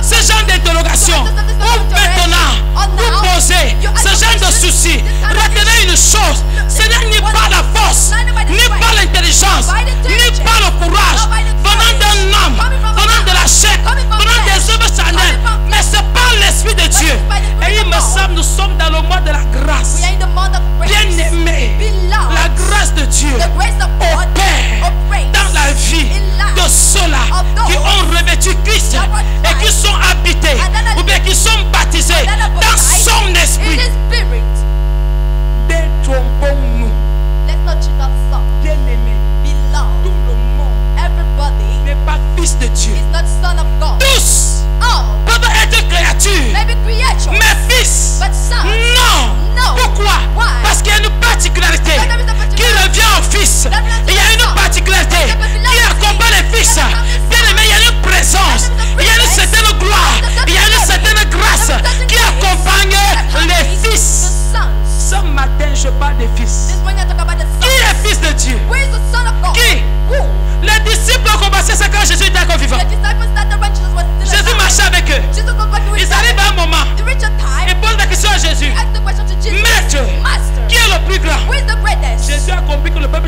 Ces gens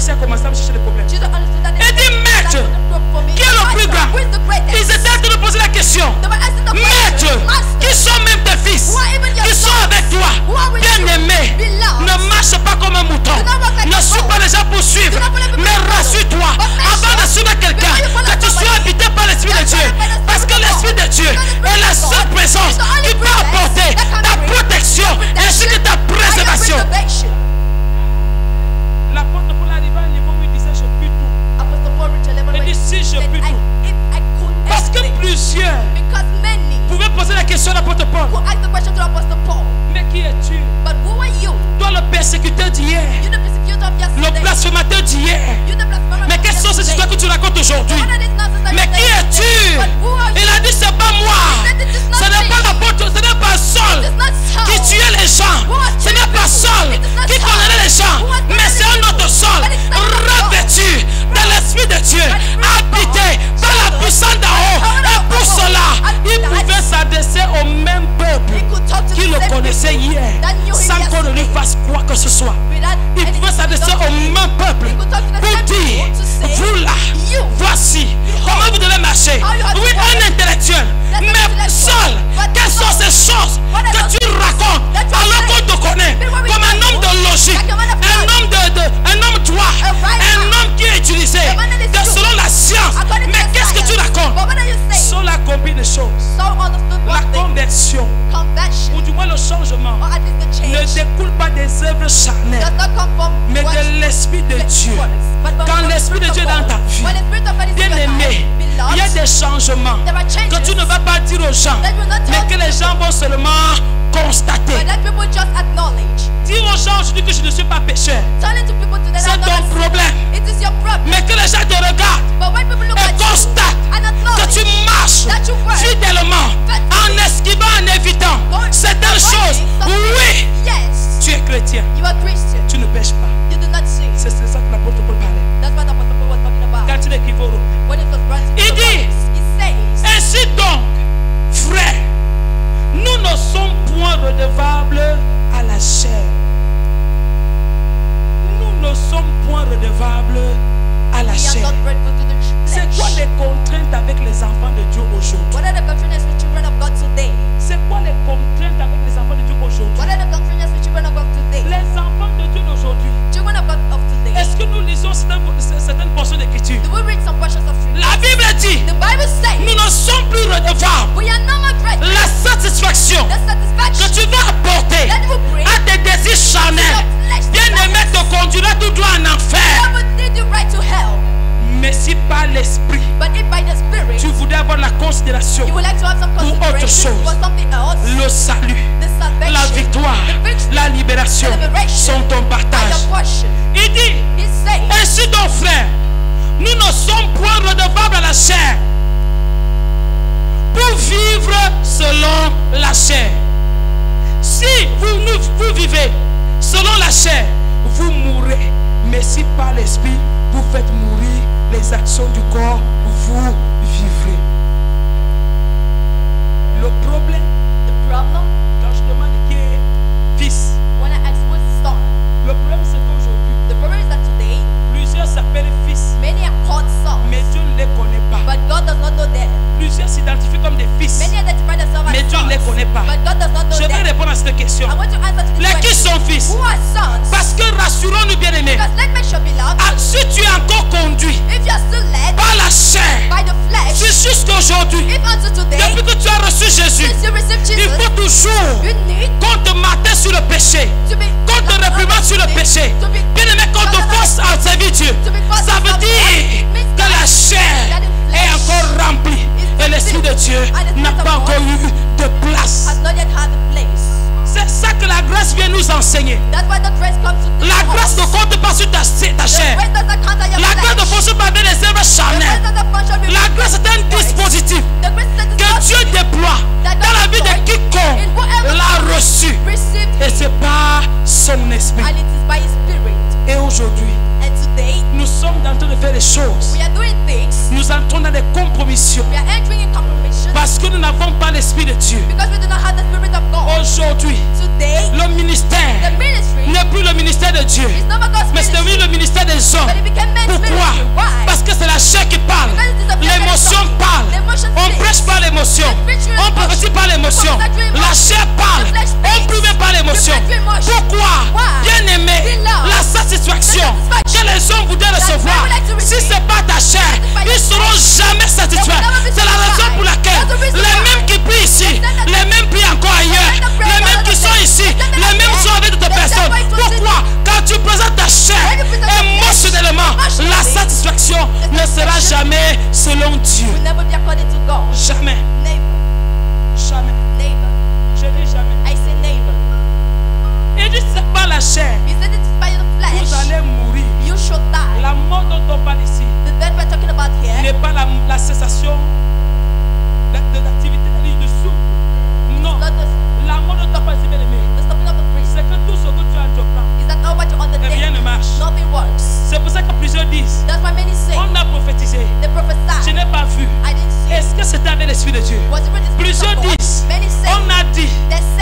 compris, c'est commencé à me chercher des problèmes. Jesus understood that Il dit, maître, qui est le plus grand? Ils étaient en train de poser la question. Maître, qui sont même tes fils? Qui sont avec toi? Bien-aimé, ne marche pas comme un mouton. Ne suis pas les gens pour suivre. Mais rassure-toi, avant de suivre quelqu'un, que tu sois habité par l'Esprit de Dieu. Parce que l'Esprit de Dieu est la seule présence qui peut apporter ta protection ainsi que ta préservation. L'apôtre Paul arrivé à un niveau où il disait je puis tout. Il dit si je puis tout. Parce que plusieurs pouvaient poser la question à l'apôtre Paul. Mais qui es-tu? Toi le persécuteur d'hier, le blasphémateur d'hier. Mais quelles sont ces histoires que tu racontes aujourd'hui? Mais qui es-tu? Il a dit c'est pas moi. Ce n'est pas l'apôtre, ce n'est pas Saul qui tuait les gens. Ce n'est pas Saul qui condamnait les gens. Mais c'est un autre Saul revêtu de l'Esprit de Dieu, habité par la puissance d'en haut. Et pour cela, il pouvait s'adresser au même peuple qui le connaissait hier, sans qu'on ne lui fasse quoi que ce soit. Il pouvait s'adresser au même peuple pour dire, vous là, voici comment vous devez marcher. Oui, un intellectuel, mais Saul, quelles sont ces choses que tu racontes alors qu'on te connaît comme un homme de logique, un homme droit, un homme qui est utilisé selon la science. Mais qu'est-ce que tu racontes? Saul a compris des choses. La conversion, ou du moins le changement, ne découle pas des œuvres charnelles, mais de l'Esprit de Dieu. Quand l'Esprit de Dieu est dans ta vie, bien aimé, il y a des changements que tu ne vas pas dire aux gens, mais que les gens vont seulement constater. Dire aux gens aujourd'hui que je ne suis pas pécheur, c'est ton problème. Mais que les gens te regardent et constatent que tu marches fidèlement en esquivant, en évitant certaines choses. Oui, tu es chrétien, tu ne pêches pas. C'est ça que l'apôtre Paul parlait. Quand il écrivait au Romains, il dit, ainsi donc, frères, nous ne sommes point redevables à la chair. Nous ne sommes point redevables à la chair. C'est quoi les contraintes avec les enfants de Dieu aujourd'hui? C'est quoi les contraintes avec les enfants de Dieu aujourd'hui? Les enfants de Dieu d'aujourd'hui, est-ce que nous lisons certaines portions d'écriture? La Bible dit, nous ne sommes plus redevables. La satisfaction que tu vas apporter à tes désirs charnels, bien aimé, te conduira tout droit en enfer. Mais si par l'esprit tu voudrais avoir la considération pour autre chose, le salut, la victoire, la libération sont ton partage. Il dit, ainsi donc frères, nous ne sommes point redevables à la chair pour vivre selon la chair. Si vous vivez selon la chair, vous mourrez. Mais si par l'esprit vous faites mourir les actions du corps, vous vivrez. Le problème, quand je demande qui est fils, le problème c'est qu'aujourd'hui, plusieurs s'appellent fils, mais Dieu ne les connaît pas. Plusieurs s'identifient comme des fils, mais Dieu ne les connaît pas. Je vais répondre à cette question. Les qui sont fils? Parce que rassurons-nous bien aimés, si tu es encore conduit par la chair, c'est jusqu'aujourd'hui, depuis que tu as reçu Jésus, il faut toujours qu'on te martèle sur le péché, qu'on te réprimande sur le péché, bien aimé, qu'on te force à servir Dieu. Ça veut dire que la chair est encore remplie et l'Esprit de Dieu n'a pas encore eu de place. C'est ça que la grâce vient nous enseigner. La grâce ne compte pas sur ta chair. La grâce ne fonctionne pas avec les œuvres charnelles. La grâce est un dispositif que Dieu déploie dans la vie de quiconque l'a reçu. Et c'est par son esprit. Et aujourd'hui, nous sommes en train de faire des choses. Nous entrons dans des compromissions parce que nous n'avons pas l'Esprit de Dieu. Aujourd'hui, le ministère n'est plus le ministère de Dieu, mais c'est devenu le ministère des hommes. l'émotion. La chair parle, on ne peut même pas l'émotion. Pourquoi? Bien aimé, la satisfaction que les hommes voudraient recevoir, si ce n'est pas ta chair, ils ne seront jamais satisfaits. C'est la raison pour laquelle les mêmes qui prient ici, les mêmes prient encore ailleurs, les mêmes qui sont ici, les mêmes sont avec d'autres personnes. Pourquoi? Quand tu présentes ta chair, émotionnellement, la satisfaction ne sera jamais selon Dieu. Jamais. Jamais. Je dis jamais. Et dit c'est pas la chair. Vous allez mourir. La mort dont on parle ici n'est pas la cessation de l'activité de souffle. Non. La mort dont on parle ici, bien aimé, c'est que tout ce que tu entreprends, et rien ne marche. C'est pour ça que plusieurs disent, on a prophétisé, je n'ai pas vu. Est-ce que c'était avec l'Esprit de Dieu? Plusieurs disent, on a dit,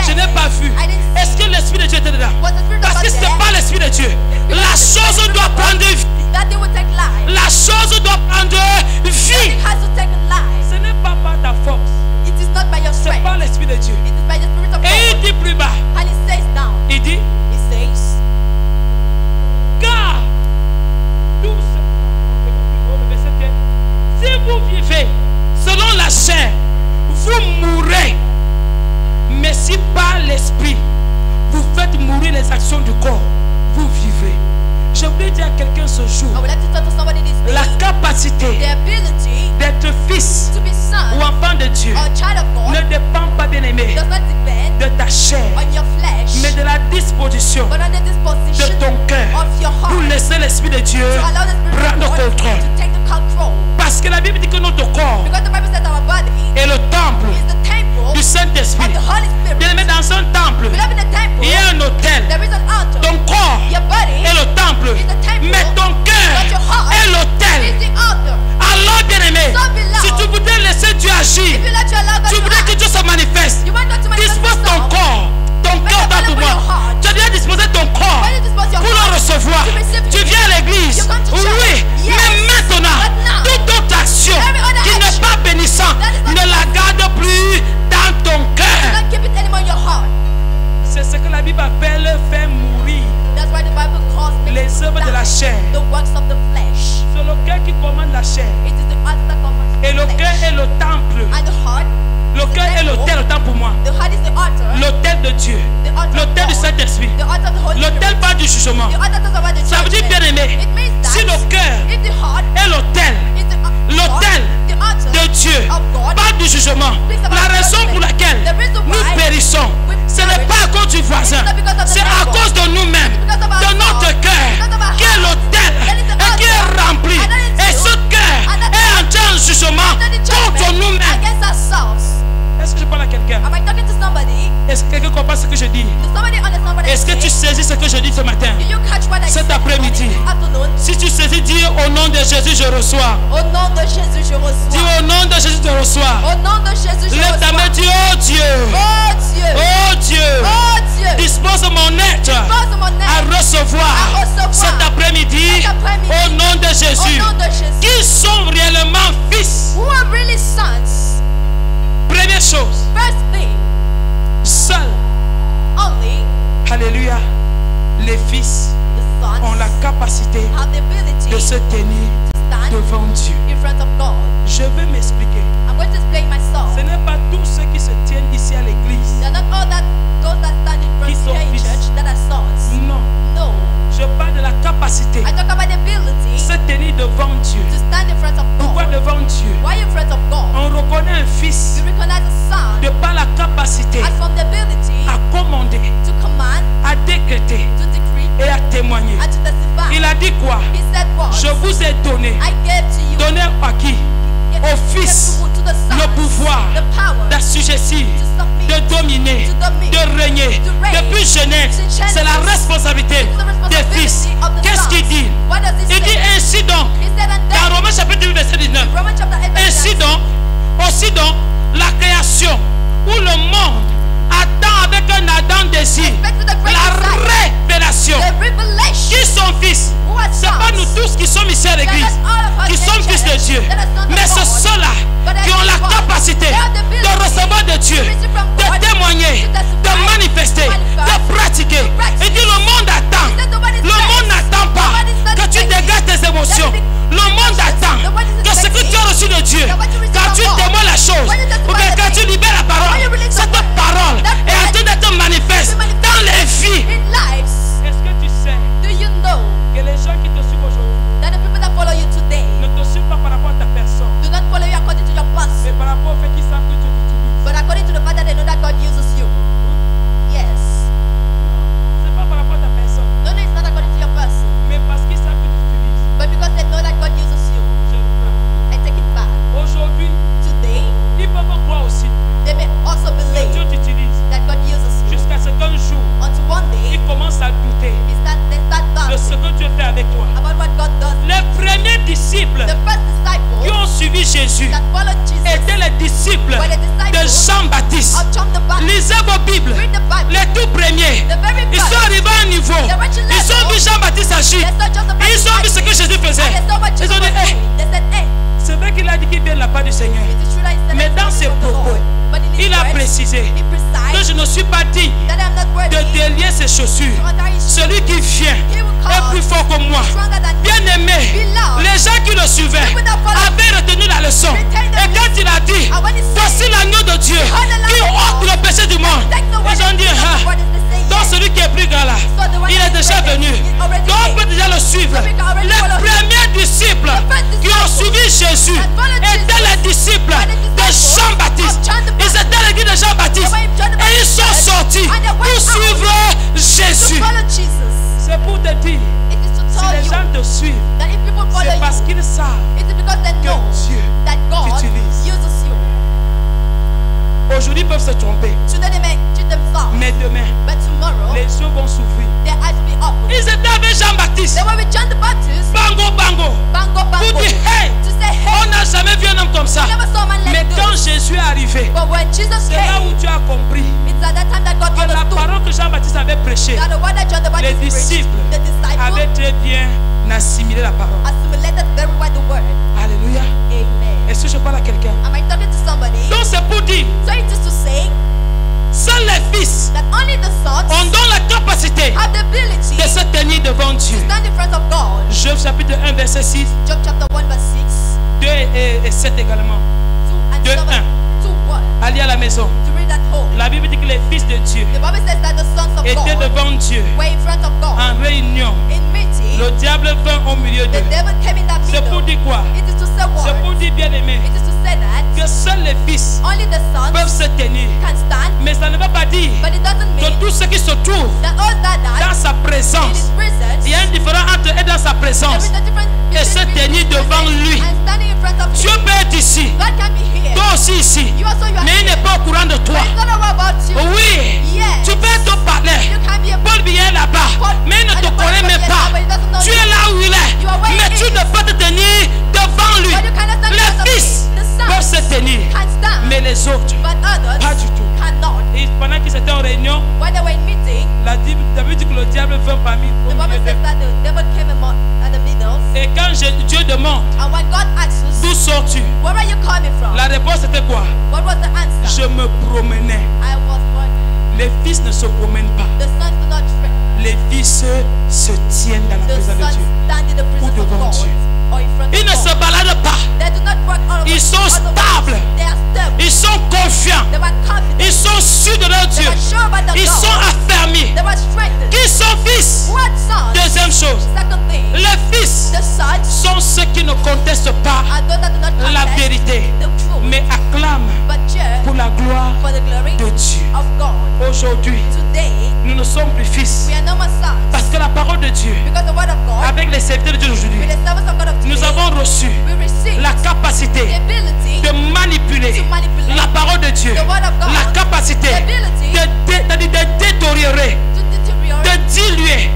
je n'ai pas vu. Est-ce que l'Esprit de Dieu était dedans? Parce que ce n'est pas l'Esprit de Dieu. La chose doit prendre vie. La chose doit prendre vie. Ce n'est pas par ta force. C'est pas l'Esprit de Dieu. Et il dit plus bas. Il dit, car tout ce... Si vous vivez selon la chair, vous mourrez. Mais si par l'Esprit, vous faites mourir les actions du corps, vous vivrez. Je voulais dire à quelqu'un ce jour, la capacité d'être fils ou enfant de Dieu ne dépend pas, bien aimé, de ta chair, mais de la disposition de ton cœur pour laisser l'Esprit de Dieu prendre contrôle. Parce que la Bible dit que notre corps est le temple du Saint-Esprit. Bien aimé, dans un temple, il y a un autel. Ton corps est le temple, mais ton cœur est l'autel. Alors, bien aimé, si tu voudrais laisser Dieu agir, tu voudrais que Dieu se manifeste, dispose ton corps. Ton cœur dans tout moi. Tu as déjà disposé ton corps pour le recevoir. Tu viens à l'église. Oui, mais maintenant, toute autre action qui n'est pas bénissante, ne la garde plus dans ton cœur. C'est ce que la Bible appelle faire mourir les œuvres de la chair. C'est le cœur qui commande la chair. Et le cœur est le temple. Le cœur est l'autel, autant pour moi. L'autel de Dieu. L'autel du Saint-Esprit. L'autel pas du jugement. Ça veut dire, bien aimé, si le cœur est l'autel, l'autel de Dieu, pas du jugement, la raison pour laquelle nous périssons, ce n'est pas à cause du voisin, c'est à cause de nous-mêmes, de notre cœur, qui est l'autel et qui est rempli. Et ce cœur est en jugement contre nous-mêmes. Est-ce que je parle à quelqu'un? Est-ce que quelqu'un comprend ce que je dis? Est-ce que tu saisis ce que je dis ce matin? Cet après-midi. Si tu saisis, dis au nom de Jésus, je reçois. Au nom de Jésus, je reçois. Dis au nom de Jésus, je reçois. Au nom de Jésus, je reçois. Lève ta main, dis oh Dieu. Oh Dieu. Oh Dieu. Oh Dieu. Dispose mon être à recevoir cet après-midi au nom de Jésus. Qui sont réellement fils? Who are really sons? Première chose. First thing. Seul. Only. Alléluia. Les fils ont la capacité de se tenir devant Dieu. Je vais m'expliquer. Ce n'est pas tous ceux qui se tiennent ici à l'église qui sont fils. Non. Je parle de la capacité de se tenir devant Dieu. Pourquoi devant Dieu? On reconnaît un fils de par la capacité à commander, à décréter et à témoigner. Il a dit quoi? Je vous ai donné. Donné à qui? Au fils le pouvoir d'assujettir, de dominer, de régner. Depuis jeunesse, c'est la responsabilité des fils. Qu'est-ce qu'il dit? Il dit ainsi donc, dans Romains chapitre 8 verset 19, ainsi donc, aussi donc, la création où le monde attend avec un ardent désir la révélation. Qui sont fils? Ce n'est pas nous tous qui sommes ici à l'église, qui sommes fils de Dieu, mais c'est ceux-là qui ont la capacité de recevoir de Dieu des Jésus that followed Jesus étaient les disciples were the de disciples Jean-Baptiste. of John the Baptist. Lisez vos Bibles. Read the Bible. Les tout premiers. The very Ils first. sont arrivés à un niveau. Ils ont vu Jean-Baptiste agir. They saw John the Et ils Baptist ont vu ce que Jésus faisait. and they saw what Ils Jesus ont was dit, hey, doing. They said, hey, c'est vrai qu'il a dit qu'il vient de la part du Seigneur. it is true that he said Mais that dans it's ses from the propos, Lord. But in his il a words, précisé he que precised je ne suis pas digne that I'm not de worthy délier ses chaussures. to untie his shoes. Celui qui vient est plus fort que moi. Stronger than me. Bien aimé, les gens qui le suivaient avaient retenu la leçon. Et quand il a dit, And when he said, voici l'agneau de Dieu qui ôte le péché du monde, take the word ils ont dit, and ah, what is the saying? donc celui qui est plus grand là, il est déjà venu. Donc on peut déjà le suivre. Les premiers disciples qui ont suivi Jésus étaient les disciples de Jean-Baptiste. Ils étaient l'église de Jean-Baptiste. Et ils sont sortis pour suivre Jésus. To follow Jesus. C'est pour te dire, It is to si tell les you gens te suivent, that if people follow c'est parce you, qu'ils savent. it is because they que know Dieu that God t'utilise. uses you. Aujourd'hui, ils peuvent se tromper. Today they may cheat themselves, Mais demain, but tomorrow les yeux vont s'ouvrir. their eyes will be open. Ils étaient avec Jean-Baptiste. They were with John the Baptist, Bango, bango. bango Pour bango, dire, hey, to say, on hey, n'a jamais vu un homme comme ça. I never saw a man Mais like quand this. Jésus est arrivé, But when Jesus c'est là où came, tu as compris it's at that time that God que la understood parole que Jean-Baptiste avait prêchée, that the word that John the les Baptist preached, disciples the avaient disciples très bien assimilé la parole. assimilated very well the word. Alléluia. Amen. Est-ce que je parle à quelqu'un? Am I talking to somebody? Donc c'est pour dire, So it is to say seuls les fils that only the sons ont donc la capacité have the ability de se tenir devant Dieu. to stand in front of God. Job chapitre 1 verset 6, Job chapter 1 verse 6, 2 et 7 également. 2 and De 7, 2 1. Allez à la maison. To read at home. La Bible dit que les fils de Dieu The Bible says that the sons of étaient God devant Dieu were in front of God. en réunion. In meeting, Le diable vint au milieu the d'eux. devil came in that C'est pour middle. dire quoi? It is to say C'est what? pour dire, bien aimé, It is to say that que seuls les fils only the peuvent sons se tenir. can stand, Mais ça ne veut pas dire but it doesn't que mean tous ceux qui se trouvent that all that dans sa in présence, his presence, il y a une différence entre être dans sa there présence is a difference et se between tenir his devant presence lui. and standing in front of Dieu him. peut être ici, God can be here. toi aussi ici, You also you are mais il here. n'est pas au courant de toi. But it's not all about you. Oui, Yes. tu peux être au palais. You can be a Paul vient là-bas, mais il ne te connaît même pas. Tu es là où il est, mais tu ne peux te tenir devant lui. But you cannot stand in front of Les fils him. The peuvent se sons tenir, can stand, mais les autres, but others pas du tout. cannot. Et pendant qu'ils étaient en réunion, When they were in meeting, la Bible dit que le diable vint parmi au the Bible milieu says d'eux. that the devil came at the middle. Et quand Dieu demande, And when God asks us, d'où sors-tu? where are you coming from? La réponse était quoi? What was the answer? Je me promenais. I was walking. Les fils ne se promènent pas. The sons do not trip. Les fils se tiennent dans la The présence de sons Dieu. stand in the presence of devant God Dieu. or in front Ils ne of se God. baladent pas. They do not work all over. Ils sont stables. They are stable. Ils sont confiants. They were confident. Ils sont sûrs de leur They Dieu. were sure about the Ils God. sont affermis. They were strengthened. Qui sont fils? What sons? Deuxième chose, Second thing, les fils the sons sont ceux qui ne contestent pas are those that do not la contest vérité, the truth, mais acclament but cheer pour la gloire for the glory de Dieu. of God. Aujourd'hui, Today, nous ne sommes plus fils we are no more sons parce que la parole de Dieu, because the word of God, avec les serviteurs de Dieu d'aujourd'hui, with the servants of God of nous today, avons reçu we receive la the capacité ability de manipuler to manipulate la parole de Dieu, the word of God, la capacité the ability de détériorer, to deteriorate, de diluer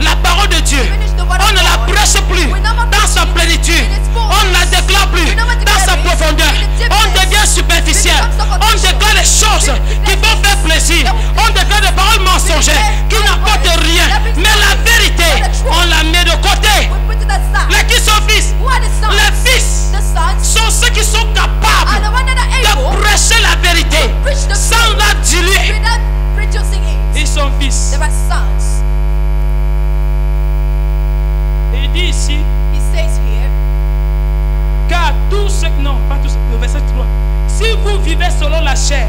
la parole de Dieu. On ne la prêche plus dans sa plénitude. On ne la déclare plus dans sa profondeur. On devient superficiel. On déclare les choses qui vont faire plaisir. On déclare des paroles mensongères qui n'apportent rien. Mais la vérité, on la met de côté. we put it aside. Les qui sont fils, Who are the sons? les fils The sons sont ceux qui sont are capables the ones that are able de prêcher la vérité to preach the sans truth la diluer. without reducing it. Ils sont fils. They are sons. Et il dit ici, He says here, car tous ceux, non, pas tous, le verset 3, si vous vivez selon la chair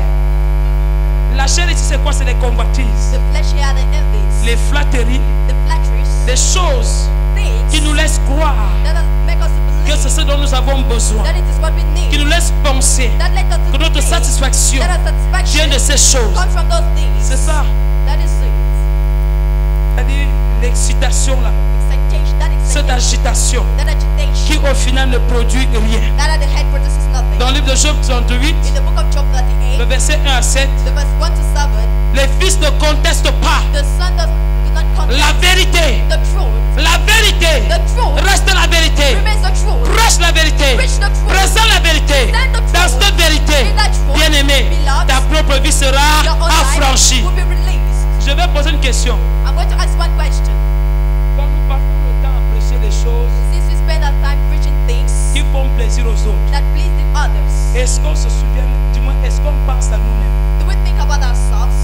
ici c'est quoi? C'est les convoitises, the flesh here are the envies, les flatteries, the flatteries, les choses qui things nous laissent croire that make us que believe c'est ce dont nous avons besoin, that it is what we qui need, nous laissent penser that let us que notre think satisfaction that our vient de satisfaction ces choses. comes from those things. C'est ça, That is it. c'est-à-dire l'excitation là, Excitation, that cette excitation, agitation that qui agitation, au final ne produit rien. that at the head produces nothing. Dans le livre de Job 38, In the book of Job le 38, verset 1 à 7, the verse 1 to 7, les fils ne contestent pas the son do not contest la vérité. the truth. La vérité The truth reste la vérité. remains the truth. Prêche la vérité. vérité. Présente la vérité. Dans cette vérité, bien-aimé, ta propre vie sera affranchie. Je vais poser une question. I'm going to ask one question. Quand nous passons le temps à prêcher les choses Since we spend our time preaching things qui font plaisir aux autres, that please the others, est-ce qu'on se souvient, du moins, est-ce qu'on pense à nous-mêmes? do we think about ourselves?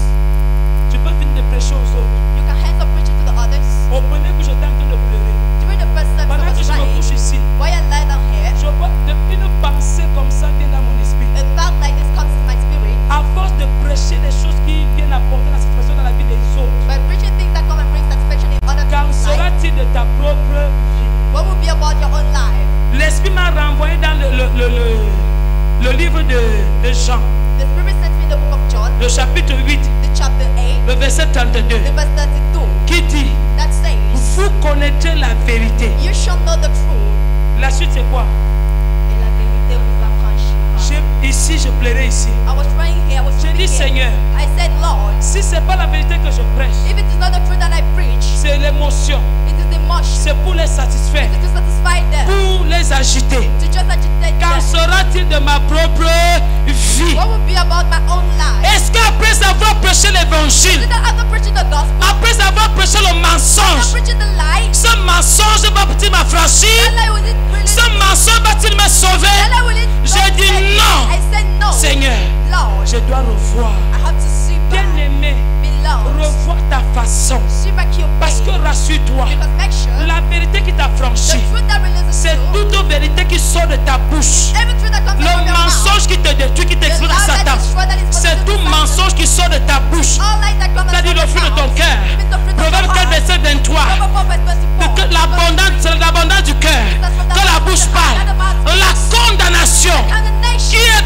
Tu peux finir de prêcher aux autres. You can hands up preaching to the others. Au premier coup, j'étais en train de pleurer. During the first service, I Pendant que was je me couche praying. ici, While I lie down here, je vois une pensée comme ça vient dans mon esprit. a thought like this comes in my spirit. À force de prêcher des choses qui viennent apporter la satisfaction dans la vie des autres, By preaching things that come and bring satisfaction in other qu'en people's life, sera-t-il de ta propre vie? what will be about your own life? L'Esprit m'a renvoyé dans le livre de Jean, The Spirit sent me in the book of John, le chapitre 8, the chapter 8, le verset 32, the verse 32, qui dit, that says, vous connaîtrez la vérité. you shall know the truth, La suite c'est quoi? et la vérité vous affranchira. Ici, je plairais ici. I was praying here, I was J'ai dit, speaking here. Seigneur, I said, Lord, si ce n'est pas la vérité que je prêche, if it is not the truth that I preach, c'est l'émotion, it is the emotion. c'est pour les satisfaire, It is to satisfy them, pour les agiter. to just agitate Qu'en them. sera-t-il de ma propre vie? What will be about my own life? Est-ce qu'après avoir prêché Is l'évangile, it that after preaching the gospel, après avoir prêché le after mensonge, preaching the light, ce mensonge va-t-il m'affranchir? that light will it really, Ce mensonge va-t-il me sauver? that light will it J'ai dit save me? non. I said no. Seigneur, Lord, je dois revoir. I have to see back. Bien-aimé, Beloved, revoir ta façon. see back your Parce que way. rassure-toi, Because make sure la vérité qui the t'affranchit, truth that releases c'est you, toute vérité qui sort de ta bouche. every truth that comes Le out from your mouth, mensonge qui te détruit, qui the t'explose lie à that Satan, destroys, that is c'est positive tout to Satan. mensonge qui sort de ta bouche. All lies that come out C'est-à-dire from le your fruit de ton mouth. cœur. It is the fruit of Proverbe your 4, heart. verset 23. Proverbs 4, verse 24. Que l'abondance, c'est l'abondance du cœur. Que la bouche parle. La condamnation qui est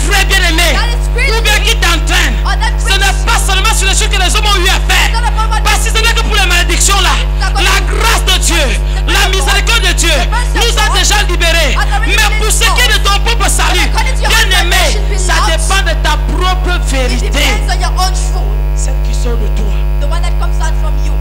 vrai bien-aimé, ou bien qui t'entraîne, ce n'est pas seulement sur les choses que les hommes ont eu à faire. Parce que ce n'est que pour les malédictions là. La grâce de Dieu, la miséricorde de Dieu nous a déjà libérés. Mais pour ce qui est de ton propre salut, bien-aimé, ça dépend de ta propre It vérité. depends on your own truth. Celle qui sort de toi. The one that comes out from you.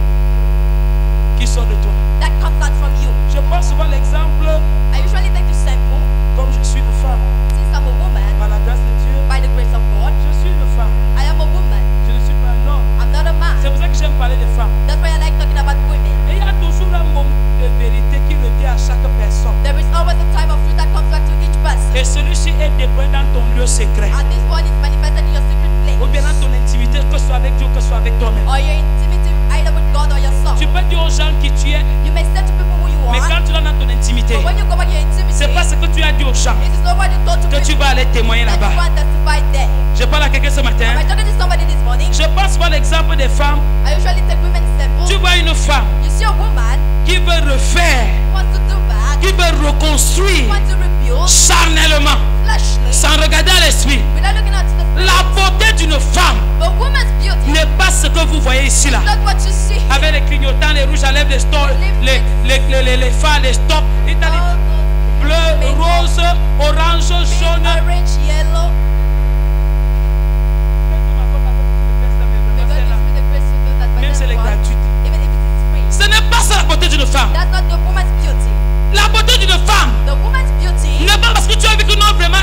Qui sort de toi. That comes out from you. Je prends souvent l'exemple, I usually take the sample. comme je suis une femme, Since I'm a woman, par la grâce de Dieu, by the grace of God, je suis une femme. I am a woman. Je ne suis pas un homme. I'm not a C'est man. pour ça que j'aime parler des femmes. That's why I like talking about women. Et il y a toujours un moment de vérité qui revient à chaque personne. There is always a time of truth that comes back to each person. Et celui-ci est déployé dans ton lieu secret. And this one is manifested in your secret Ou bien place. dans ton intimité, que ce soit avec Dieu, que ce soit avec toi-même. Or your intimacy either with God or yourself. Tu peux dire aux gens qui tu es, You may say to people who you mais are. quand tu es dans ton intimité, But when you go back to your intimacy, c'est pas ce que tu as dit aux gens it is not what you told to que tu people vas aller témoigner that you là-bas. want to testify there. Je parle à quelqu'un ce Am matin. I talking to somebody this morning? Je pense voir l'exemple des femmes. I usually take women's sample. Tu vois une femme You see a woman qui veut refaire, who wants to do back, qui veut reconstruire who wants to rebuild charnellement, fleshly, sans regarder à l'esprit. without looking at the La beauté d'une femme But woman's beauty n'est pas ce que vous voyez ici là. is not what you see. Avec les clignotants, les rouges à lèvres, les stores, les phares, les stops. Il t'a dit All those bleu, rose, orange, pink, jaune. orange, yellow. God gives me the grace to do that by Même si that elle est one, gratuite. even if it is free. Ce n'est pas ça la beauté d'une femme. That's not the woman's beauty. La beauté d'une femme The woman's beauty n'est pas parce que tu as vu que non, vraiment,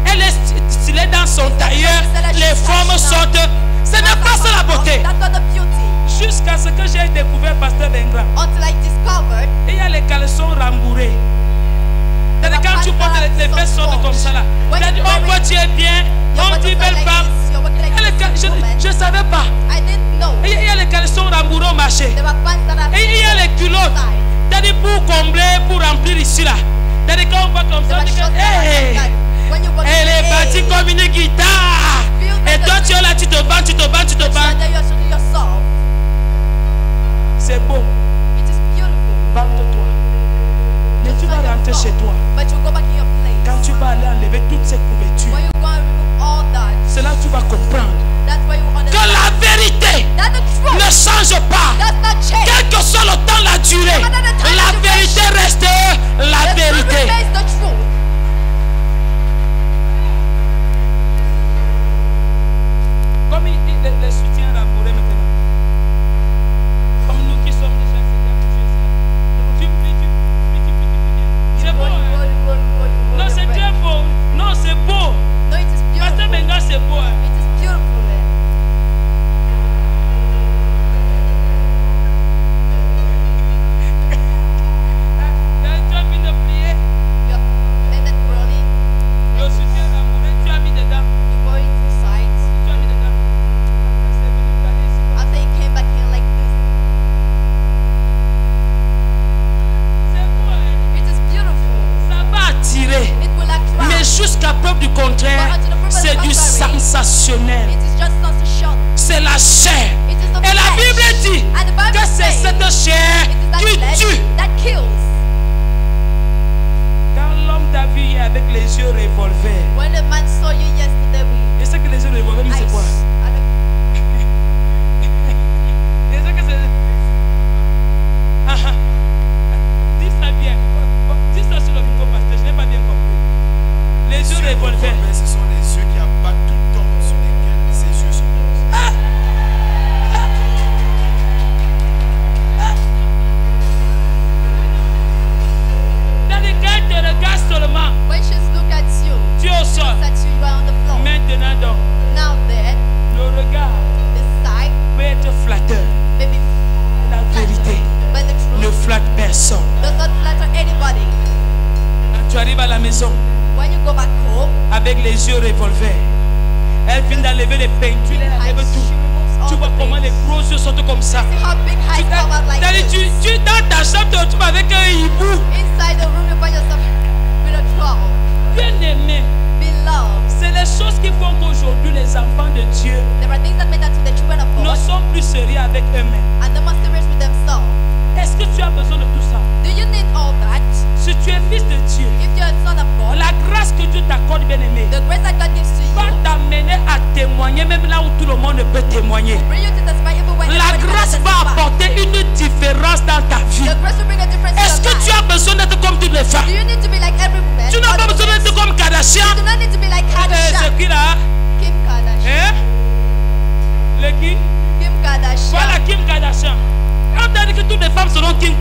elle est stylée dans son tailleur, les formes sortent. Ce n'est pas ça la beauté. That's not the beauty. Jusqu'à ce que j'ai découvert Pasteur Bengra. Until I discovered Et il y a les caleçons rembourrés. C'est-à-dire quand tu portes les fesses sortent comme ça là. C'est-à-dire on voit tu es bien, on dit belle femme. Je ne savais pas. I didn't know. Et il y a les caleçons rembourrés au marché. There were pants that are Et il y a les culottes. C'est-à-dire pour combler, pour remplir ici là. C'est-à-dire quand on voit comme ça, on dit que hey, when you elle est bâtie comme une guitare. Et toi tu es là, tu te vends, tu te vends, tu te vends. yourself. C'est beau. It is beautiful. Vente-toi. Mais tu vas rentrer chez toi. But you go back in your place. Quand tu vas aller enlever toutes ces couvertures, When you go and remove all that, c'est là que tu vas comprendre that's where you que understand la vérité that the truth ne change pas. does not change. Quel que soit le temps, la durée, la vérité reste la The truth vérité. remains the truth. Comme les soutiens rembourrés maintenant. Comme nous qui sommes déjà enseignants, tu bien. C'est bon, hein? preuve du contraire, c'est du sensationnel. C'est la chair. Et la Bible dit que c'est cette chair qui tue. Quand l'homme t'a vu hier avec les yeux revolver, je sais que les yeux revolver, mais c'est quoi? Je sais que c'est... Dis ça bien. Dis ça sur le micro, pasteur. Je n'ai pas bien compris. Les yeux revolver. Ce sont les yeux qui abattent tout le temps sur lesquels ces yeux sont posés. Quand tu regardes seulement, tu es au sol. Maintenant donc, le regard peut être flatteur. La vérité ne flatte personne. Quand tu arrives à la maison avec les yeux revolver, elle vient d'enlever les peintures, elle enlève tout. Tu vois comment les gros yeux sont comme ça. Tu dans ta chambre, tu te retrouves avec un hibou. Bien aimé, c'est les choses qui font qu'aujourd'hui les enfants de Dieu ne sont plus sérieux avec eux-mêmes. Est-ce que tu as besoin de tout ça? Si tu es fils de Dieu, la grâce que Dieu t'accorde, bien aimé, va t'amener à témoigner même là où tout le monde ne peut témoigner. La grâce va apporter une différence dans ta vie. Est-ce que tu as besoin d'être comme toutes les femmes? Tu n'as pas besoin d'être comme Kardashian. C'est qui là? Kim Kardashian. Hein? Le qui? Kim Kardashian. Voilà Kim Kardashian. On t'a dit que toutes les femmes seront Kim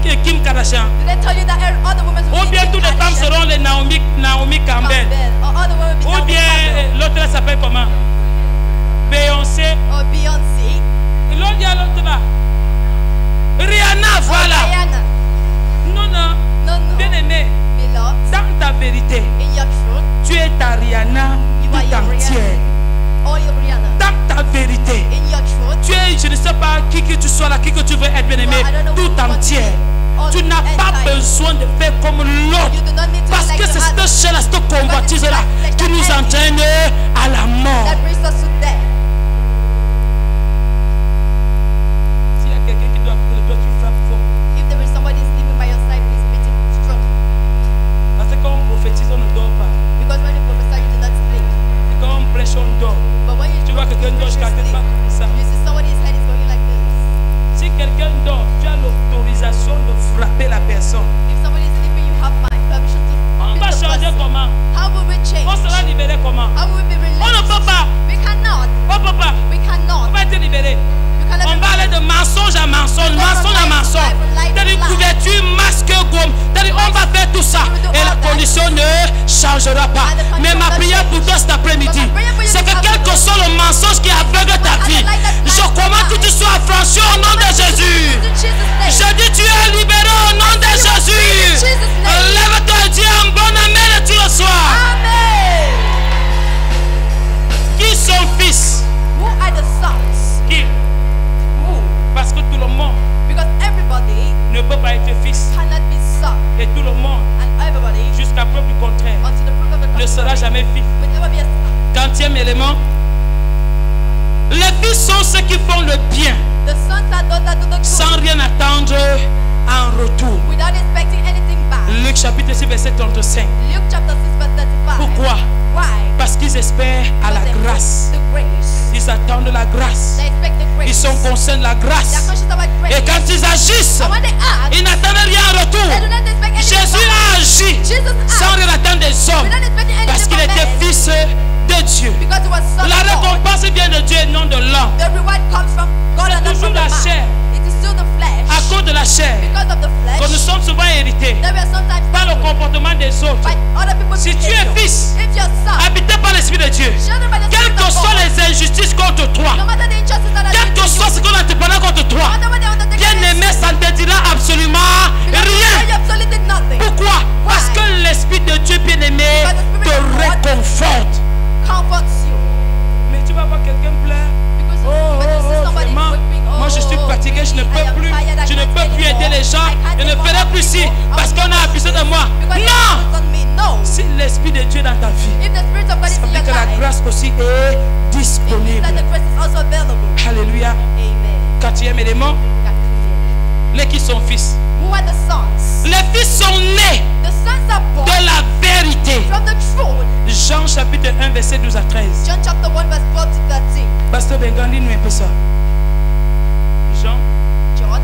Kardashian. Ou bien toutes les femmes seront les Naomi Campbell. Ou bien l'autre là s'appelle comment? Beyoncé. Oh, Beyoncé. Et l'autre, il y a l'autre là. Rihanna, voilà. Rihanna. Non. Bien aimé. Dans ta vérité, tu es ta Rihanna tout entière. Dans ta vérité, tu es, je ne sais pas qui que tu sois là, qui que tu veux être, bien aimé, tout entière. Tu n'as pas besoin de faire comme l'autre. Parce que c'est cette chair-là, cette convoitise-là qui nous entraîne à la mort. S'il y a quelqu'un qui doit frapper, toi tu frappes fort. Parce que quand on prophétise, on ne dort pas. Et quand on prêche, on dort. Tu vois que quelqu'un dort jusqu'à tête pas comme ça. Si quelqu'un dort, tu as l'autorisation de frapper la personne. On va changer comment? On sera libéré comment? On ne peut pas. On ne peut pas. On va être libéré. On va aller de mensonge à mensonge, mensonge à mensonge. C'est-à-dire couverture, masque, gomme. C'est-à-dire on va faire tout ça. Et la condition ne changera pas. Mais ma prière pour toi cet après-midi, c'est que quel que soit le mensonge qui aveugle ta vie, je commande que tu sois affranchi au nom de Jésus. Je dis tu es libéré au nom de Jésus. Lève-toi et dis un bon amen et tu le sois. Qui sont fils? Qui? Parce que tout le monde ne peut pas être fils. Et tout le monde, jusqu'à preuve du contraire, ne sera jamais fils. 40e élément. Les fils sont ceux qui font le bien sans rien attendre en retour. Luc chapitre 6 verset 35. Pourquoi? Parce qu'ils espèrent à la grâce. Ils attendent la grâce. Ils sont conscients de la grâce. Et quand ils agissent, ils n'attendent rien en retour. Jésus a agi sans rien attendre des hommes. Parce qu'il était fils de Dieu. La récompense vient de Dieu et non de l'homme. C'est toujours la chair. À cause de la chair que nous sommes souvent hérités par le comportement des autres. Si tu es fils habité par l'Esprit de Dieu, quelles que soient les injustices contre toi, quel que soit ce qu'on a entreprenant contre toi, bien aimé, ça ne te dira absolument rien. Pourquoi? Parce que l'Esprit de Dieu, bien aimé, te réconforte. Mais tu vas voir quelqu'un pleurer. Vraiment, moi je suis fatigué, je ne peux plus aider les gens, je ne ferai plus ci parce qu'on a abusé de moi. Non, Si l'Esprit de Dieu est dans ta vie, If the Spirit of God is ça in veut your dire que la life, grâce aussi est it means disponible. that the grace is also available. Alléluia. Amen. Quatrième élément, les qui sont fils. Who are the sons? Les fils sont nés The sons are born de la vérité. from the truth. Jean chapitre 1 verset 12 à 13. John chapter 1 verse 12 to 13. Pasteur Bengan, lis-nous un peu ça. Jean, John,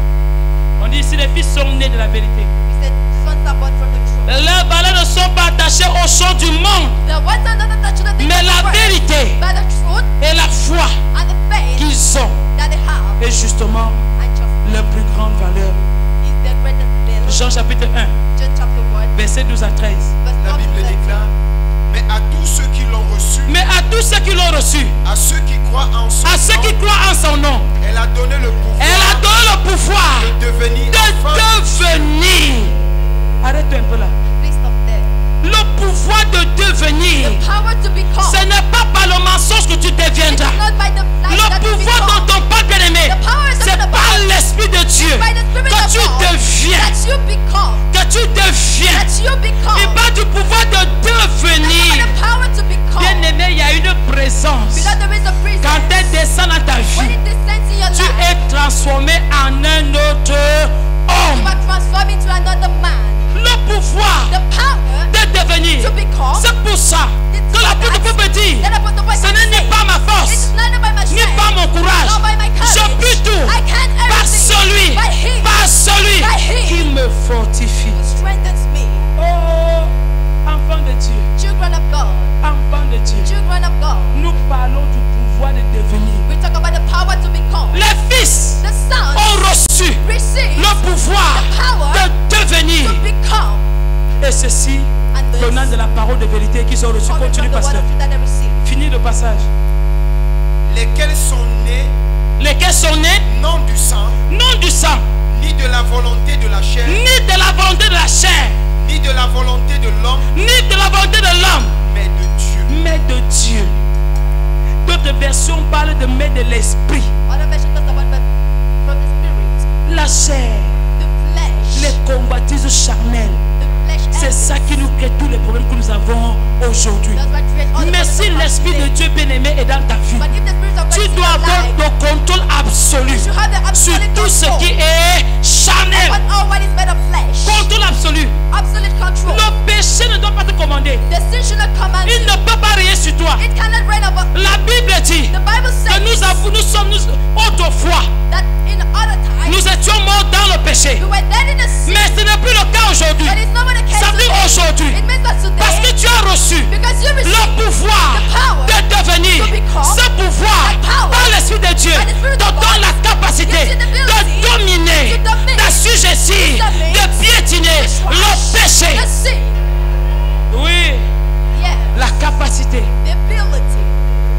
on dit ici les fils sont nés de la vérité. he said sons are born from the truth. Leurs valeurs ne sont pas attachées aux choses du monde, The ones are not attached to the things mais of the la world, vérité but the truth et la foi and the faith qu'ils ont that they have est justement and just leur plus grande valeur. is their greatest value. Jean chapitre 1 John chapter 1 verset 12 à 13. verse La 12 Bible to 13. déclare, mais à tous ceux qui l'ont reçu, Mais à tous ceux qui l'ont reçu, à ceux qui croient en son à ceux nom, qui croient en son nom, elle a donné le elle a pouvoir donné le pouvoir de devenir enfants. de devenir. Arrête-toi un peu là. Please stop there. Le pouvoir de devenir. The power to become. Ce n'est pas par le mensonge que tu It is deviendras. not by the life Le that you pouvoir become. dont on parle, bien aimé, The power is c'est not par about l'Esprit de Dieu by the Spirit que of tu God deviens. that you become. Que tu deviens. That you become. Il parle du pouvoir de That's about devenir. the power to become. Bien aimé, il y a une présence. Because there is a presence. Quand elle descend dans ta When vie, it descends in your tu life, es transformé en un autre you homme. are transformed into another man. Le pouvoir The power de devenir. to become. C'est pour ça que l'apôtre peut dire, That Apostle Paul ce can n'est ni say, pas ma it force, is not by my ni strength, pas mon courage. nor by my Je courage. puis tout I can par everything celui, by him par celui by him qui me fortifie. who strengthens me. Oh, enfant de Dieu, Children of God, enfant de Dieu, children of God, nous parlons du pouvoir de devenir. we talk about the power to become. Les fils The sons ont reçu receive le pouvoir the power de devenir. to become. Et ceci, And this donnant de la parole de vérité qu'ils ont reçue. coming Continue, from the word pasteur. of truth that they receive. Finis le passage. Lesquels sont nés Lesquels sont nés, non du sang, non du sang, ni de la volonté de la chair, ni de la volonté de la chair, ni de la volonté de l'homme, ni de la volonté de l'homme, mais de Dieu. mais de Dieu. D'autres versions parlent de mais de l'esprit. Other version talks about from the spirit, La chair, the flesh, les convoitises charnelles. the flesh. C'est ça qui nous crée tous les problèmes que nous avons aujourd'hui. That's what creates all the Mais problems si of our l'Esprit de today. Dieu bien-aimé est dans ta vie, But if the spirit of God tu is in dois your avoir life, le contrôle absolu you should have the sur absolute tout ce control qui est charnel. upon all what is made of flesh. Contrôle absolu. Absolute control. Le péché ne doit pas te commander. The sin should not command Il you. ne peut pas régner sur toi. It cannot reign over. La Bible dit The Bible que says nous sommes autrefois, that in other times nous étions morts dans le péché. we were dead in the sin. Mais ce n'est plus le cas aujourd'hui. But it's not what it came Ça veut dire today. aujourd'hui. It means that Parce que today, tu as reçu because you le receive pouvoir the power de devenir. to become, Ce pouvoir, the power par l'Esprit de Dieu, by the Spirit te of God, donne la capacité gives you the de ability dominer, to domine, d'assujettir, to submit, de piétiner to le crush péché. the sin. Oui, Yes, la capacité. the ability.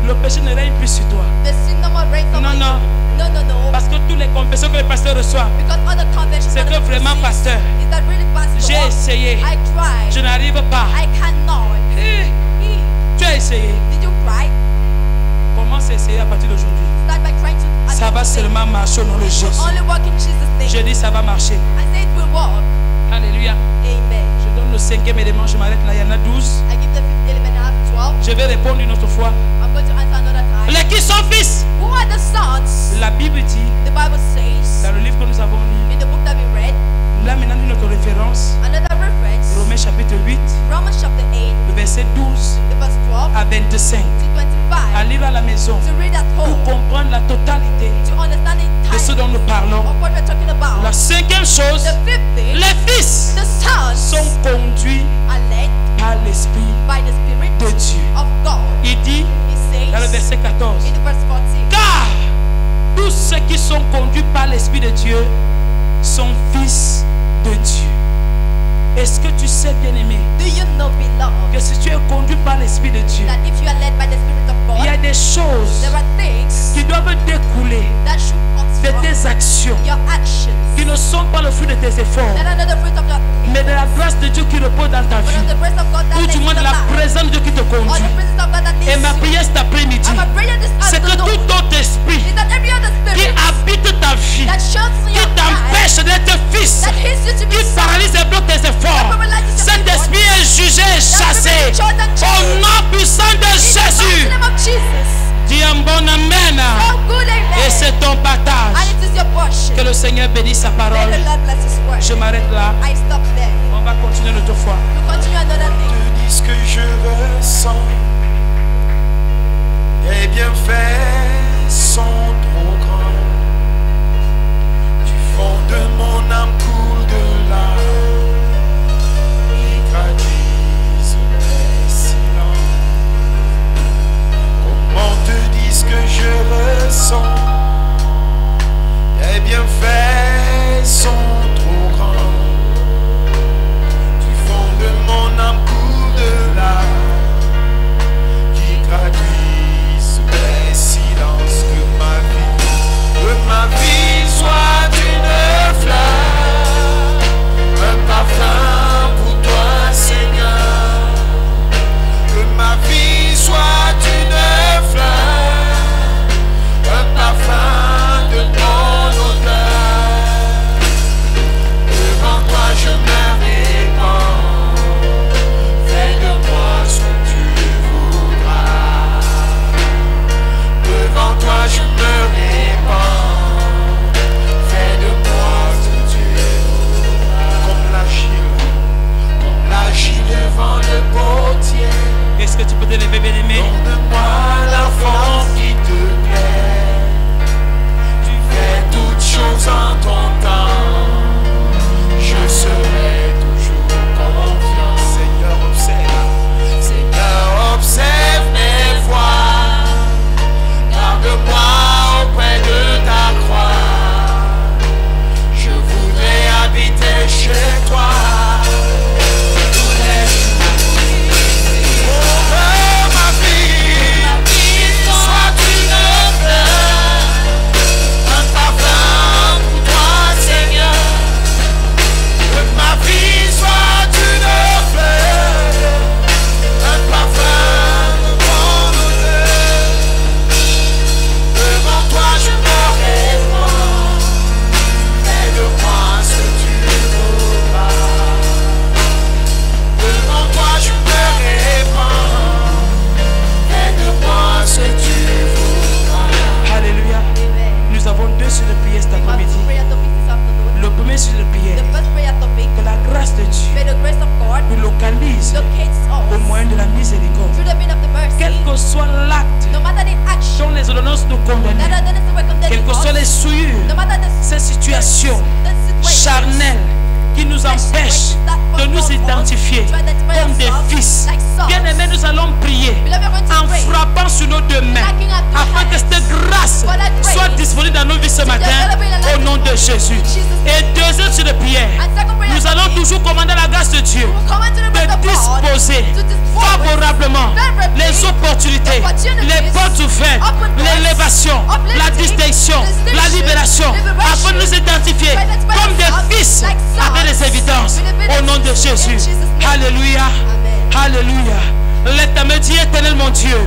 Le péché ne règne plus sur toi. The sin no more reigns over Non, you. non. No, no, no. Parce que toutes les confessions que le pasteur reçoit, Because other conventions c'est that que the vraiment, receive pasteur, is that really pastor? j'ai essayé, I tried. je n'arrive pas. I cannot. Eh, tu as essayé. Did you try? Commence à essayer à partir d'aujourd'hui. Start by trying to. Ça va seulement marcher au nom de Jésus. Only work in Jesus' name. Je dis ça va marcher. I say it will work. Alléluia. Amen. Je donne le cinquième élément, je m'arrête là, il y en a 12. I give the fifth element. I have 12. Je vais répondre une autre fois. I'm going to answer another time. Les qui sont fils, Who are the sons? la Bible dit, The Bible says dans le livre que nous avons lu, in the book that we read. là maintenant notre référence, Another reference. Romains chapitre 8, Romans chapter 8, le verset 12 the verse 12 à 25. to 25. À lire à la maison To read at pour home. comprendre la totalité To understand de ce in dont time nous parlons. of what we're talking about. La cinquième chose, The fifth thing, les fils the sons sont conduits are led par l'Esprit by the Spirit de Dieu. of God. Il dit He dans le says verset 14, in the verse 14, car tous ceux qui sont conduits par l'Esprit de Dieu sont fils de Dieu. Est-ce que tu sais, bien-aimé, do you know, beloved, que si tu es conduit par l'Esprit de Dieu, that if you are led by the Spirit of il y a God, des choses there are things qui doivent découler that should come de from tes actions, your actions qui ne sont pas le fruit de tes efforts, that are not the fruit of your mais de la grâce de Dieu qui repose dans ta but of vie, the grace of God that ou lays du in moins de your la life, présence de Dieu qui te or the conduit. presence of God that leads Et ma you. prière cet après-midi, And my prayer this c'est que afternoon tout autre esprit is that every other qui spirit habite ta vie, that shows in qui your life, t'empêche d'être fils, that hinders you to be qui son, paralyse et bloque tes efforts, that paralyzes your cet effort, esprit est jugé et that chassé portion. Que le Seigneur bénisse sa May parole. the Lord bless His word. Je m'arrête là. I stop there. On va continuer une autre fois. We'll continue another thing. Te dis ce que je ressens. Tes bienfaits sont trop grands. Du fond de mon âme coule de larmes qui traduisent les silences. Comment te dis ce que je ressens? Tes bienfaits sont trop grands. Du fond de mon âme coule de larmes qui traduisent les silences. Que ma vie soit une fleur, un parfum pour toi, Seigneur. Que ma vie soit une fleur, un parfum de ton odeur. Devant toi je me répands, fais de moi ce que tu voudras. Devant toi je me répands, fais de moi ce que tu voudras. Comme l'agile devant le potier. Est-ce que tu peux te lever, bien-aimé? Donne-moi la force qui te plaît. Tu fais toutes choses en ton temps. Je serai toujours confiant. Seigneur, observe. Seigneur, observe mes voies. Garde-moi auprès de ta croix. Je voudrais habiter chez toi. Au moyen de la miséricorde. Quel que soit l'acte dont les ordonnances nous condamnent, quelles que soient les souillures, ces situations charnelles qui nous empêchent de nous identifier comme des fils. Bien-aimés, nous allons prier en frappant sur nos deux mains afin que cette grâce soit disponible dans nos vies ce matin au nom de Jésus. Et deuxième sur de prière, nous allons toujours commander la grâce de Dieu de disposer favorablement les opportunités, les portes ouvertes, l'élévation, la distinction, la libération, afin de nous identifier comme des fils avec les évidences au nom de Jésus. Alléluia. Alléluia. Lève ta main, dis éternel mon Dieu.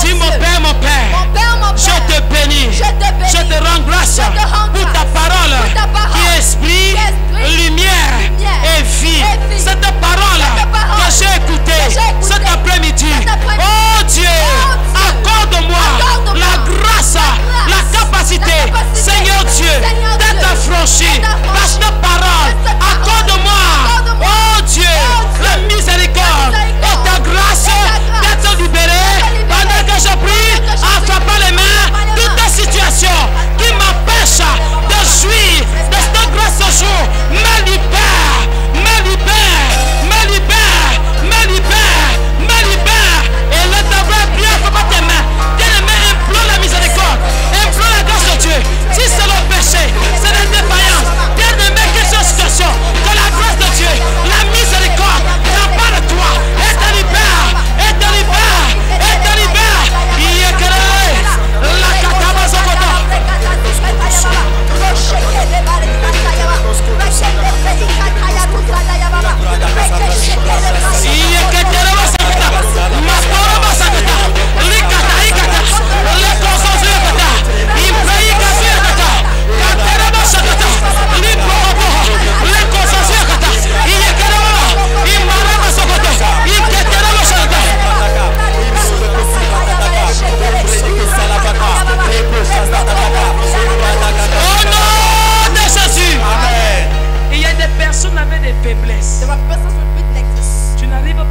Dis mon Père, je te bénis. Je te rends grâce pour ta parole qui est esprit, lumière et vie. Cette parole que j'ai écoutée cet après-midi. Oh Dieu, accorde-moi la grâce, la capacité, Seigneur Dieu, d'être affranchi par cette parole. Accorde-moi, oh Dieu, la miséricorde et ta grâce d'être libéré pendant que je prie en frappant les mains toute situation qui m'empêche de jouir de cette grâce ce jour. Me libère,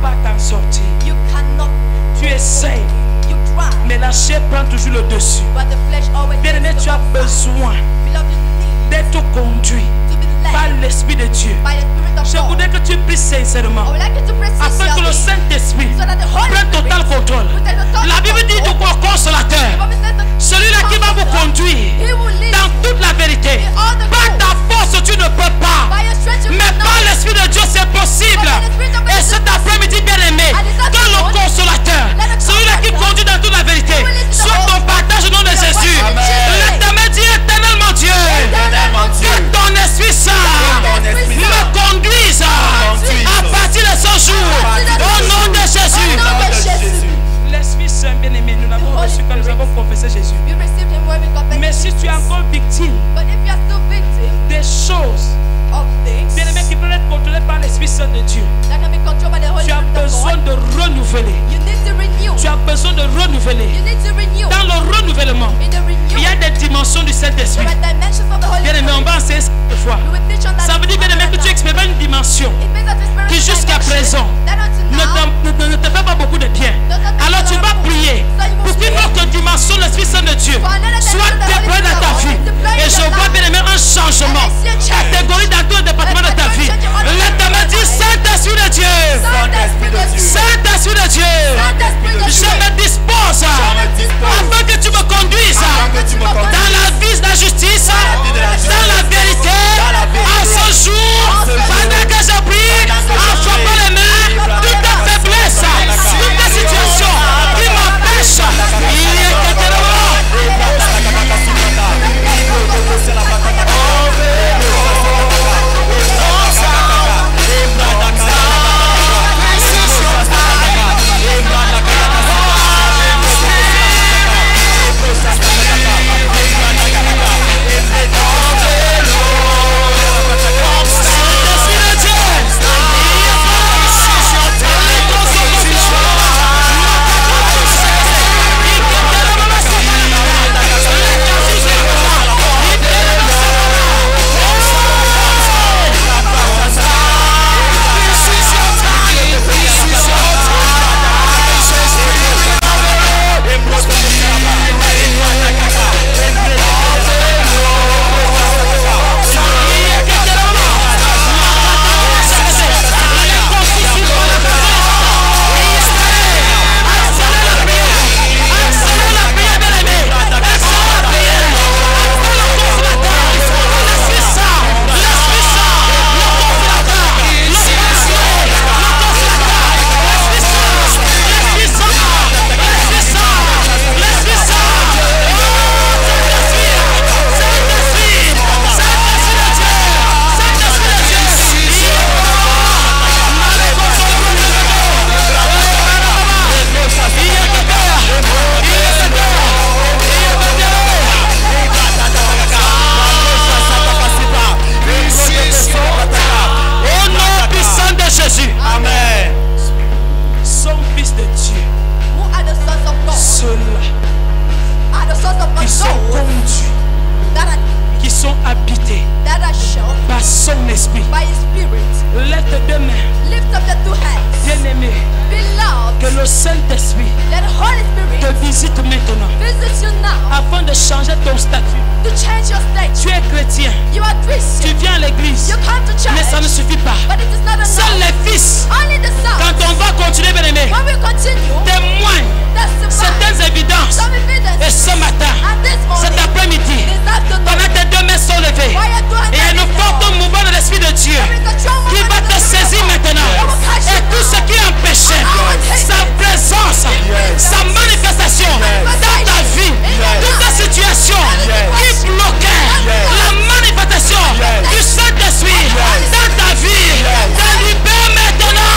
pas t'en sortir. You cannot. Tu essaies, You try. mais la chair prend toujours le dessus. But the flesh always Bien-aimé, takes tu the as upside. besoin Beloved, you need d'être conduit to be par led l'Esprit de Dieu. by the Spirit of Je God. voudrais que tu pries sincèrement I would like you to pray afin que le sincerely Saint-Esprit so that the Holy prenne Spirit total contrôle. will take the total La Bible dit de control. quoi consolateur, The Bible says that celui-là qui va vous conduire He will lead dans you toute la vérité. in all the Par truth. ta force, tu ne peux pas. By your strength you Mais cannot. par l'Esprit de Dieu, c'est possible. But by the Spirit of God, Et cet après-midi, bien-aimé, And this que le afternoon, consolateur, let the celui-là qui Comforter, conduit dans toute la vérité, who will lead to the soit whole ton partage au nom de truth, Jésus. your worship in Jesus' L'éternel dit éternellement Dieu. Éternellement Dieu. Que ton Esprit Saint ton Esprit me Saint conduise à partir de ce jour. Au nom de Jésus. Au nom de Jésus. L'Esprit Saint, bien-aimé, nous l'avons reçu quand nous avons confessé Jésus. You received him when we confessed Mais si tu es Jesus. encore victime But if you are still victim des choses, of things bien-aimé, qui peuvent être contrôlées par l'Esprit Saint de Dieu, that can be controlled by the Holy tu as Spirit of besoin God, de renouveler. you need to renew. Tu as besoin de renouveler. You need to renew. Dans le renouvellement, In the il y a renewal, des dimensions du Saint-Esprit. there are dimensions of the Holy Bien-aimé, on Spirit. va enseigner cette fois. We will teach on that. Ça veut dire, bien-aimé, que tu expérimentes une dimension It means that the Spirit qui is jusqu'à dimension présent that until now ne te fait pas beaucoup de bien. Alors tu vas prier pour qu'une autre dimension de l'Esprit Saint de Dieu soit déployée dans ta vie. Et je vois, bien-aimé, un changement catégorie dans tout le département de ta vie. L'éternel dit, Saint-Esprit de Dieu, Saint-Esprit de Dieu. Saint-Esprit de Dieu, Saint-Esprit de je Dieu. me dispose afin que tu me conduises dans la vie, la justice, dans la vérité, à ce jour, pendant que je prie, en frappant les mains, toute ta faiblesse, toute ta situation qui m'empêche, il est Yes.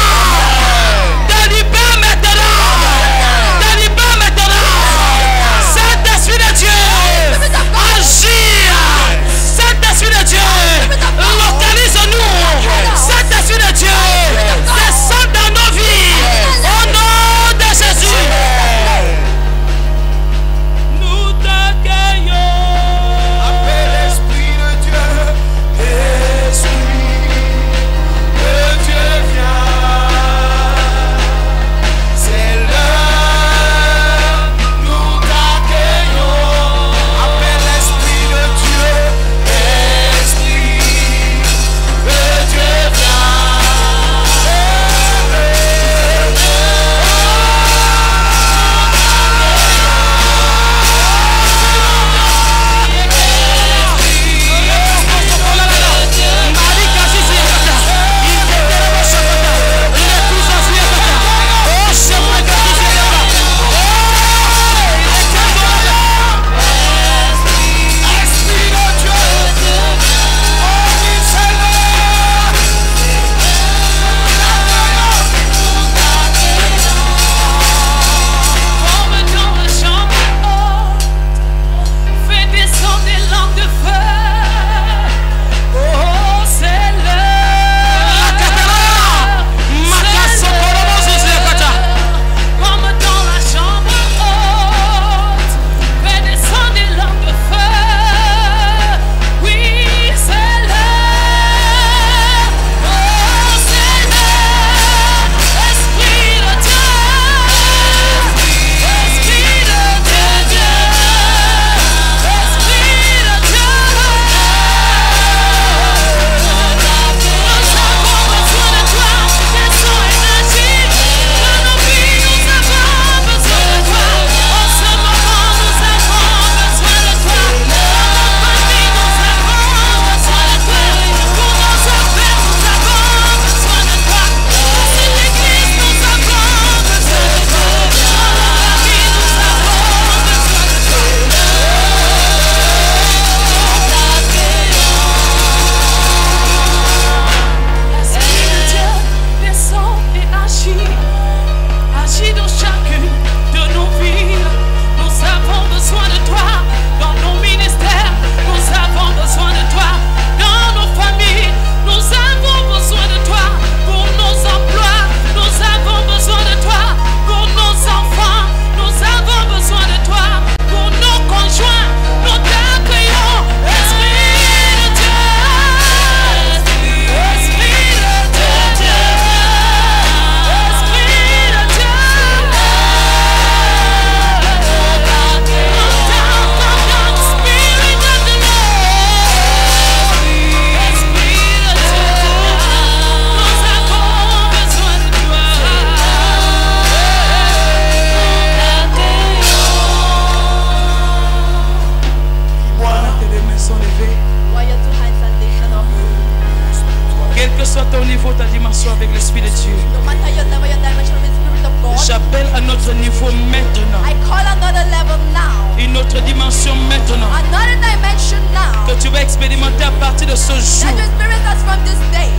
No matter your level, your dimension of the Spirit of God. J'appelle à notre niveau maintenant. I call another level now. Une autre dimension maintenant. Another dimension now. Que tu vas expérimenter à partir de ce jour. That your spirit has from this day.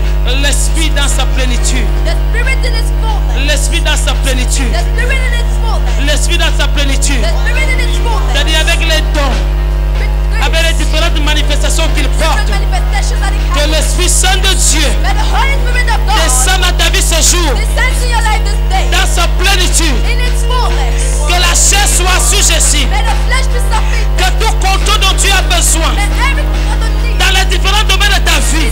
L'esprit dans sa plénitude. The spirit in its fullness. L'esprit dans sa plénitude. The spirit in its fullness. L'esprit dans sa plénitude. The spirit in its fullness. C'est-à-dire avec les dons, avec les différentes manifestations qu'il porte. Que l'Esprit Saint de Dieu descende à ta vie ce jour dans sa plénitude. Que la chair soit assujettie. Que tout contrôle dont tu as besoin dans les différents domaines de ta vie,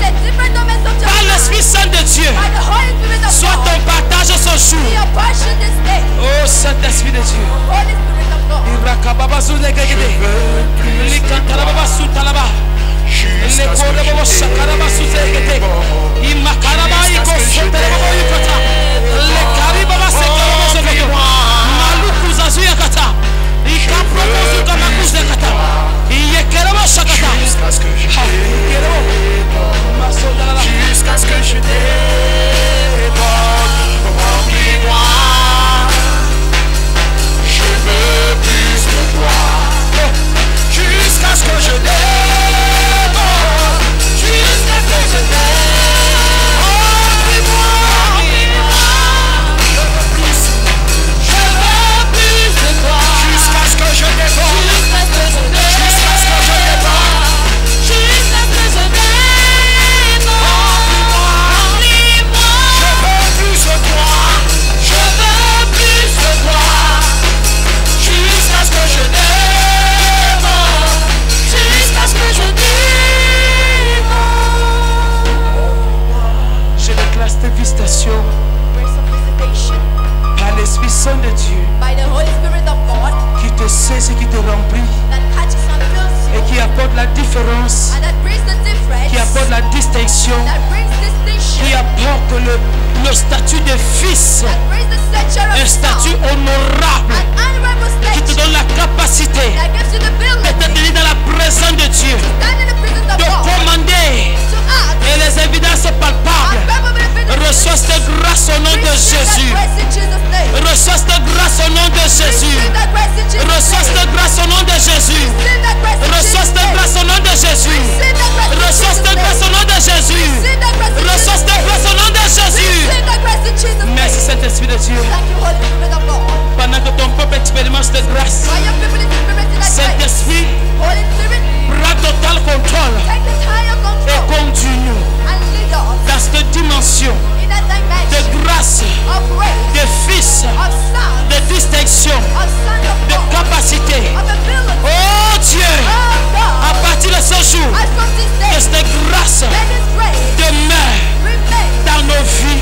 par l'Esprit Saint de Dieu, soit ton partage ce jour. Oh Saint-Esprit de Dieu. Jusqu'à ce que je déborde, remplis-moi. Je veux plus de toi. Jusqu'à ce que je déborde, jusqu'à ce que je déborde, remplis-moi. Je veux plus de toi. Jusqu'à ce que je déborde, jusqu'à ce que je déborde. Je déclare cette visitation par l'Esprit Saint de Dieu qui te saisit, qui te remplit et qui apporte la différence, qui apporte la distinction, qui apporte le statut de fils, un statut honorable qui te donne la capacité de te tenir dans la présence de Dieu, de commander et les évidences palpables. Reçois cette grâce au nom de Jésus. Reçois cette grâce au nom de Jésus. Reçois cette grâce au nom de Jésus. Reçois cette grâce au nom de Jésus. Reçois cette grâce au nom de Jésus. Reçois cette grâce au nom de Jésus. Merci Saint-Esprit de Dieu. Pendant que ton peuple expérimente cette grâce, Saint-Esprit, prends total contrôle et conduis-nous dans cette dimension de grâce, de fils, de distinction, de capacité. Oh Dieu, à partir de ce jour, que cette grâce demeure dans nos vies.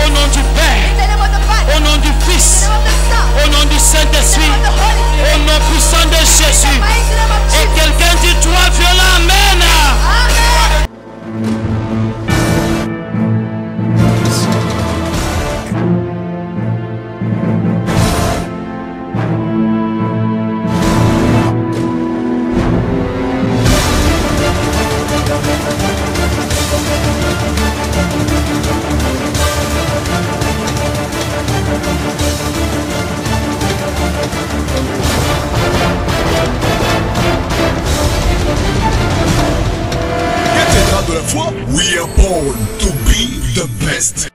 Au nom du Père, au nom du Fils, au nom du Saint-Esprit, au nom puissant de Jésus. Et quelqu'un dit toi violent, amen. We are born to be the best.